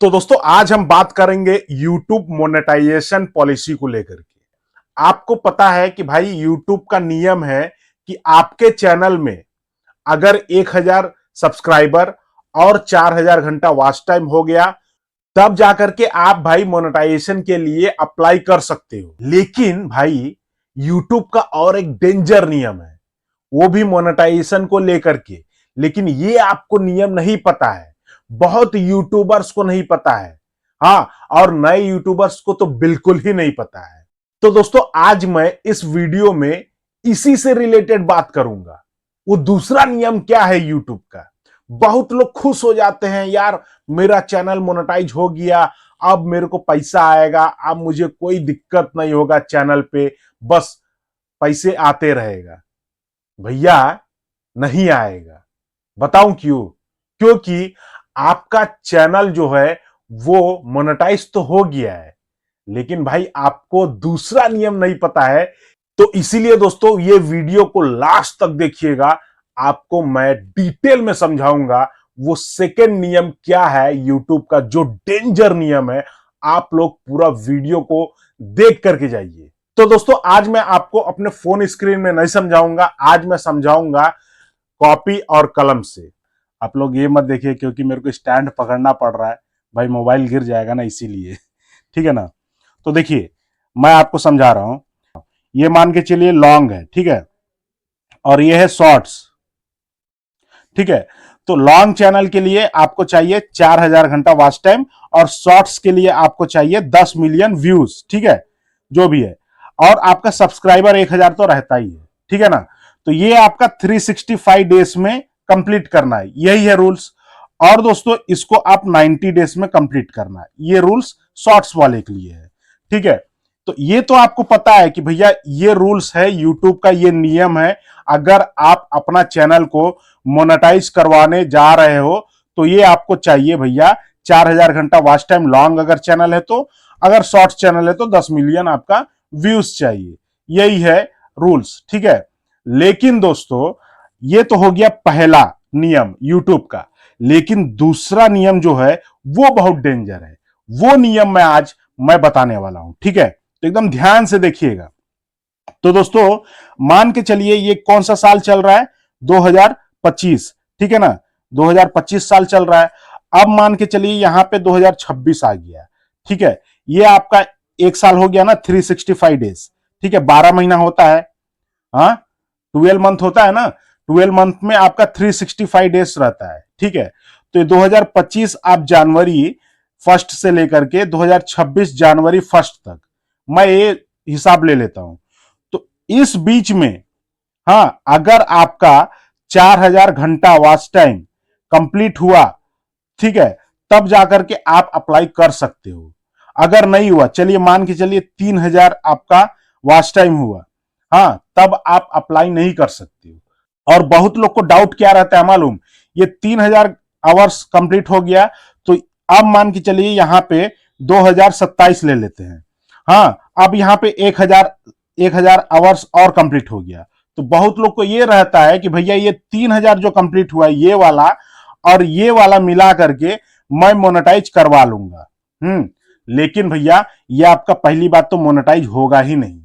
तो दोस्तों आज हम बात करेंगे YouTube मोनेटाइजेशन पॉलिसी को लेकर के। आपको पता है कि भाई YouTube का नियम है कि आपके चैनल में अगर 1000 सब्सक्राइबर और 4000 घंटा वॉच टाइम हो गया तब जाकर के आप भाई मोनेटाइजेशन के लिए अप्लाई कर सकते हो। लेकिन भाई YouTube का और एक डेंजर नियम है, वो भी मोनेटाइजेशन को लेकर के। लेकिन ये आपको नियम नहीं पता है, बहुत यूट्यूबर्स को नहीं पता है। हाँ, और नए यूट्यूबर्स को तो बिल्कुल ही नहीं पता है। तो दोस्तों आज मैं इस वीडियो में इसी से रिलेटेड बात करूंगा। वो दूसरा नियम क्या है यूट्यूब का। बहुत लोग खुश हो जाते हैं, यार मेरा चैनल मोनेटाइज हो गया, अब मेरे को पैसा आएगा, अब मुझे कोई दिक्कत नहीं होगा चैनल पे, बस पैसे आते रहेगा। भैया नहीं आएगा। बताऊं क्यों? क्योंकि आपका चैनल जो है वो मोनेटाइज तो हो गया है, लेकिन भाई आपको दूसरा नियम नहीं पता है। तो इसीलिए दोस्तों ये वीडियो को लास्ट तक देखिएगा, आपको मैं डिटेल में समझाऊंगा वो सेकंड नियम क्या है यूट्यूब का, जो डेंजर नियम है। आप लोग पूरा वीडियो को देख करके जाइए। तो दोस्तों आज मैं आपको अपने फोन स्क्रीन में नहीं समझाऊंगा, आज मैं समझाऊंगा कॉपी और कलम से। आप लोग ये मत देखिए क्योंकि मेरे को स्टैंड पकड़ना पड़ रहा है, भाई मोबाइल गिर जाएगा ना, इसीलिए। ठीक है ना। तो देखिए मैं आपको समझा रहा हूं। ये मान के चलिए लॉन्ग है, ठीक है, और ये है शॉर्ट्स, ठीक है। तो लॉन्ग चैनल के लिए आपको चाहिए 4000 घंटा वॉच टाइम और शॉर्ट्स के लिए आपको चाहिए 10 मिलियन व्यूज, ठीक है, जो भी है। और आपका सब्सक्राइबर 1000 तो रहता ही है, ठीक है ना। तो ये आपका 365 डेज में कंप्लीट करना है, यही है रूल्स। और दोस्तों इसको आप 90 डेज में कंप्लीट करना है, ये रूल्स शॉर्ट्स वाले के लिए है, ठीक है। तो ये तो आपको पता है कि भैया ये रूल्स है यूट्यूब का, ये नियम है। अगर आप अपना चैनल को मोनेटाइज करवाने जा रहे हो तो ये आपको चाहिए भैया 4000 घंटा वॉच टाइम लॉन्ग अगर चैनल है तो, अगर शॉर्ट चैनल है तो 10 मिलियन आपका व्यूज चाहिए, यही है रूल्स, ठीक है। लेकिन दोस्तों ये तो हो गया पहला नियम यूट्यूब का, लेकिन दूसरा नियम जो है वो बहुत डेंजर है। वो नियम मैं बताने वाला हूं, ठीक है। तो एकदम ध्यान से देखिएगा। तो दोस्तों मान के चलिए ये कौन सा साल चल रहा है, 2025, ठीक है ना। 2025 साल चल रहा है। अब मान के चलिए यहां पे 2026 आ गया, ठीक है। ये आपका एक साल हो गया ना, 365 डेज, ठीक है, 12 महीना होता है, हाँ 12 मंथ होता है ना। 12 मंथ में आपका 365 डेज रहता है, ठीक है। तो ये 2025 आप जनवरी फर्स्ट से लेकर के 2026 जनवरी फर्स्ट तक मैं ये हिसाब ले लेता हूं। तो इस बीच में, हाँ, अगर आपका 4000 घंटा वॉच टाइम कंप्लीट हुआ, ठीक है, तब जाकर के आप अप्लाई कर सकते हो। अगर नहीं हुआ, चलिए मान के चलिए 3000 आपका वॉच टाइम हुआ, हाँ, तब आप अप्लाई नहीं कर सकते हो। और बहुत लोग को डाउट क्या रहता है मालूम, ये 3000 आवर्स कंप्लीट हो गया तो अब मान के चलिए यहां पे 2027 ले लेते हैं, हाँ, अब यहां पे 1000 आवर्स और कंप्लीट हो गया। तो बहुत लोग को ये रहता है कि भैया ये 3000 जो कंप्लीट हुआ है ये वाला और ये वाला मिला करके मैं मोनेटाइज करवा लूंगा। लेकिन भैया ये आपका पहली बात तो मोनेटाइज होगा ही नहीं।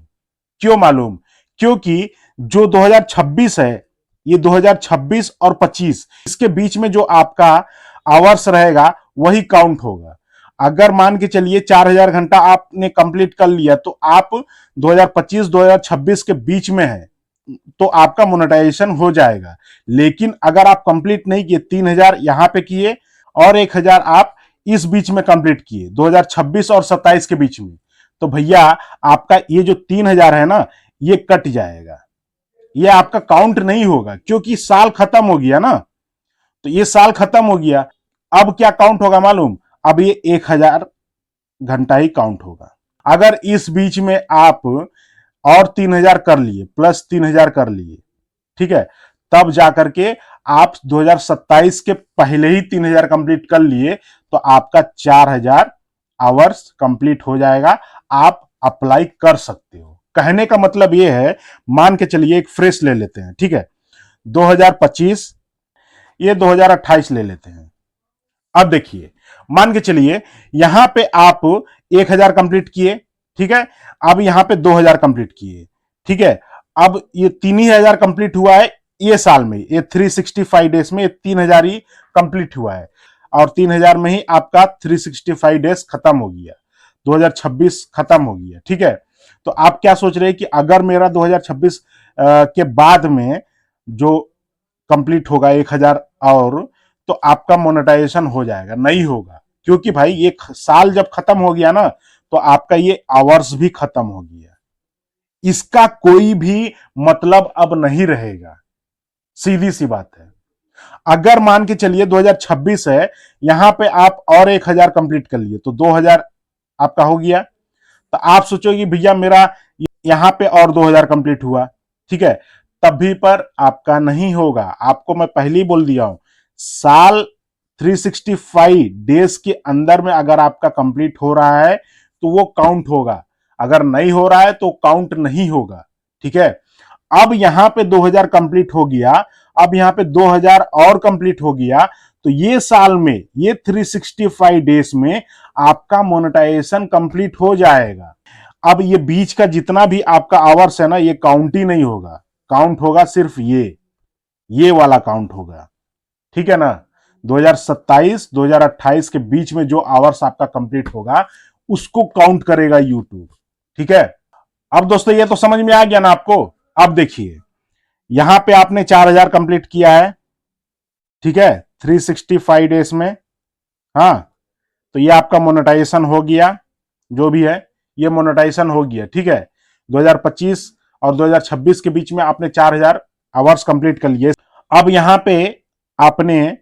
क्यों मालूम? क्योंकि जो 2026 है, ये 2026 और 25 इसके बीच में जो आपका आवर्स रहेगा वही काउंट होगा। अगर मान के चलिए 4000 घंटा आपने कंप्लीट कर लिया तो आप 2025-2026 के बीच में है तो आपका मोनेटाइजेशन हो जाएगा। लेकिन अगर आप कंप्लीट नहीं किए, 3000 यहां पे किए और 1000 आप इस बीच में कंप्लीट किए 2026 और 27 के बीच में, तो भैया आपका ये जो 3000 है ना ये कट जाएगा, ये आपका काउंट नहीं होगा क्योंकि साल खत्म हो गया ना। तो ये साल खत्म हो गया, अब क्या काउंट होगा मालूम? अब ये 1000 घंटा ही काउंट होगा। अगर इस बीच में आप और 3000 कर लिए, प्लस 3000 कर लिए, ठीक है, तब जाकर के आप 2027 के पहले ही 3000 कंप्लीट कर लिए तो आपका 4000 आवर्स कंप्लीट हो जाएगा, आप अप्लाई कर सकते हो। कहने का मतलब यह है, मान के चलिए एक फ्रेश ले लेते हैं, ठीक है, 2025, ये 2028 ले लेते हैं। अब देखिए मान के चलिए यहां पे आप 1000 कंप्लीट किए, ठीक है, अब यहां पे 2000 कंप्लीट किए, ठीक है, अब ये 3000 कंप्लीट हुआ है ये साल में, ये 365 डेज में 3000 ही कंप्लीट हुआ है, और 3000 में ही आपका 365 डेज खत्म हो गया, 2026 खत्म हो गया, ठीक है। तो आप क्या सोच रहे हैं कि अगर मेरा 2026 के बाद में जो कंप्लीट होगा 1000 और, तो आपका मोनेटाइजेशन हो जाएगा? नहीं होगा, क्योंकि भाई ये साल जब खत्म हो गया ना, तो आपका ये आवर्स भी खत्म हो गया, इसका कोई भी मतलब अब नहीं रहेगा, सीधी सी बात है। अगर मान के चलिए 2026 है, यहां पे आप और 1000 कंप्लीट कर लिए तो 2000 आपका हो गया, तो आप सोचोगे भैया मेरा यहां पे और 2000 कंप्लीट हुआ, ठीक है, तब भी पर आपका नहीं होगा। आपको मैं पहले ही बोल दिया हूं, साल 365 डेज के अंदर में अगर आपका कंप्लीट हो रहा है तो वो काउंट होगा, अगर नहीं हो रहा है तो काउंट नहीं होगा, ठीक है। अब यहां पे 2000 कंप्लीट हो गया, अब यहां पे 2000 और कंप्लीट हो गया, तो ये साल में ये 365 डेज में आपका मोनेटाइजेशन कंप्लीट हो जाएगा। अब ये बीच का जितना भी आपका आवर्स है ना, ये काउंट ही नहीं होगा, काउंट होगा सिर्फ ये वाला काउंट होगा, ठीक है ना। 2027 2028 के बीच में जो आवर्स आपका कंप्लीट होगा उसको काउंट करेगा यूट्यूब, ठीक है। अब दोस्तों ये तो समझ में आ गया ना आपको। अब देखिए यहां पे आपने 4000 कंप्लीट किया है, ठीक है, 365 डेज में, हाँ, तो ये आपका मोनेटाइजेशन हो गया, जो भी है ये मोनेटाइजेशन हो गया, ठीक है। 2025 और 2026 के बीच में आपने 4000 आवर्स कंप्लीट कर लिए। अब यहां पे आपने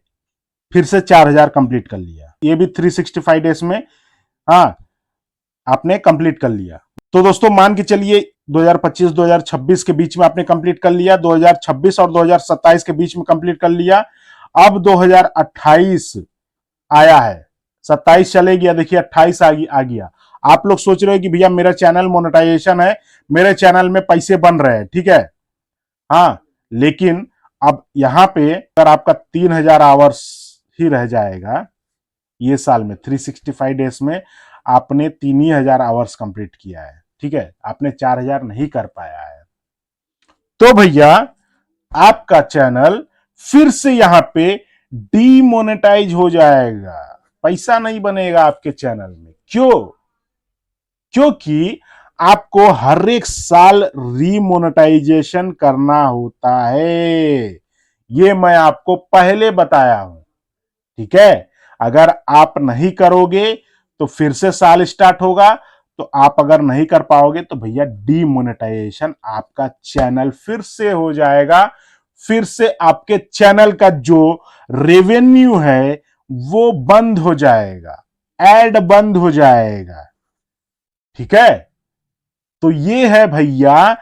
फिर से 4000 कंप्लीट कर लिया, ये भी 365 डेज में, हाँ, आपने कंप्लीट कर लिया। तो दोस्तों मान के चलिए 2025 2026 के बीच में आपने कंप्लीट कर लिया, 2026 और 2027 के बीच में कंप्लीट कर लिया। अब 2028 आया है, 27 चले गया, देखिए 28 आ गया। आप लोग सोच रहे हो कि भैया मेरा चैनल मोनेटाइजेशन है, मेरे चैनल में पैसे बन रहे हैं, ठीक है, हाँ, लेकिन अब यहां पे अगर आपका 3000 आवर्स ही रह जाएगा, ये साल में 365 डेज में आपने 3000 आवर्स कंप्लीट किया है, ठीक है, आपने 4000 नहीं कर पाया है, तो भैया आपका चैनल फिर से यहां पे डीमोनेटाइज हो जाएगा, पैसा नहीं बनेगा आपके चैनल में। क्यों? क्योंकि आपको हर एक साल रीमोनेटाइजेशन करना होता है, ये मैं आपको पहले बताया हूं, ठीक है। अगर आप नहीं करोगे तो फिर से साल स्टार्ट होगा, तो आप अगर नहीं कर पाओगे तो भैया डीमोनेटाइजेशन आपका चैनल फिर से हो जाएगा, फिर से आपके चैनल का जो रेवेन्यू है वो बंद हो जाएगा, एड बंद हो जाएगा, ठीक है। तो ये है भैया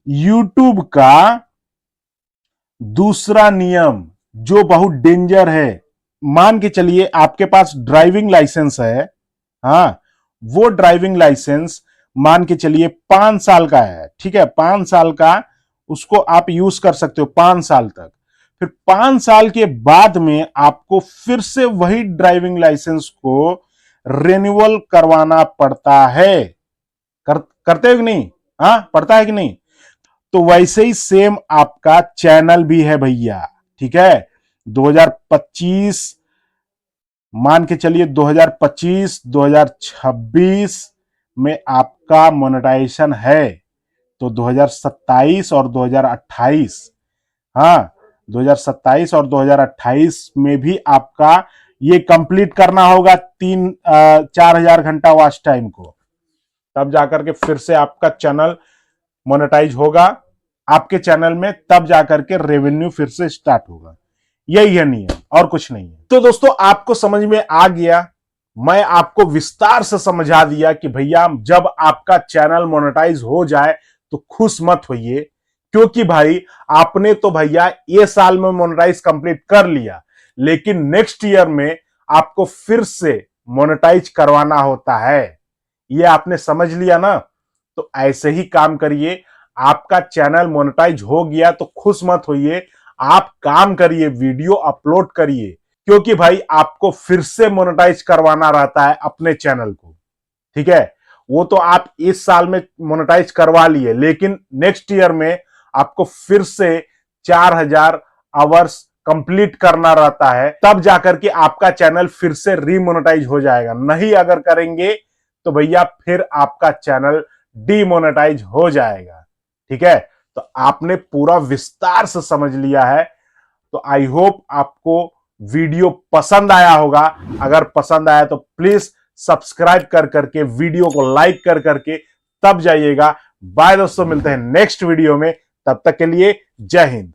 यूट्यूब का दूसरा नियम जो बहुत डेंजर है। मान के चलिए आपके पास ड्राइविंग लाइसेंस है, हाँ, वो ड्राइविंग लाइसेंस मान के चलिए 5 साल का है, ठीक है, 5 साल का उसको आप यूज कर सकते हो 5 साल तक। फिर 5 साल के बाद में आपको फिर से वही ड्राइविंग लाइसेंस को रिन्यूअल करवाना पड़ता है, करते हो कि नहीं, हाँ, पड़ता है कि नहीं। तो वैसे ही सेम आपका चैनल भी है भैया, ठीक है। 2025 मान के चलिए 2025 2026 में आपका मोनेटाइजेशन है, तो 2027 और 2028, हाँ, 2027 और 2028 में भी आपका ये कंप्लीट करना होगा 4000 घंटा वॉच टाइम को, तब जाकर के फिर से आपका चैनल मोनेटाइज होगा आपके चैनल में, तब जाकर के रेवेन्यू फिर से स्टार्ट होगा। यही है नियम और कुछ नहीं है। तो दोस्तों आपको समझ में आ गया, मैं आपको विस्तार से समझा दिया कि भैया जब आपका चैनल मोनेटाइज हो जाए तो खुश मत होइए, क्योंकि भाई आपने तो भैया ये साल में मोनेटाइज कंप्लीट कर लिया, लेकिन नेक्स्ट ईयर में आपको फिर से मोनेटाइज करवाना होता है, ये आपने समझ लिया ना। तो ऐसे ही काम करिए, आपका चैनल मोनेटाइज हो गया तो खुश मत होइए, आप काम करिए, वीडियो अपलोड करिए, क्योंकि भाई आपको फिर से मोनेटाइज करवाना रहता है अपने चैनल को। ठीक है, वो तो आप इस साल में मोनेटाइज करवा लिए, लेकिन नेक्स्ट ईयर में आपको फिर से 4000 आवर्स कंप्लीट करना रहता है, तब जाकर के आपका चैनल फिर से रीमोनेटाइज हो जाएगा। नहीं अगर करेंगे तो भैया फिर आपका चैनल डीमोनेटाइज हो जाएगा। ठीक है, तो आपने पूरा विस्तार से समझ लिया है। तो आई होप आपको वीडियो पसंद आया होगा। अगर पसंद आया तो प्लीज सब्सक्राइब कर करके, वीडियो को लाइक कर करके तब जाइएगा। बाय दोस्तों, मिलते हैं नेक्स्ट वीडियो में। तब तक के लिए जय हिंद।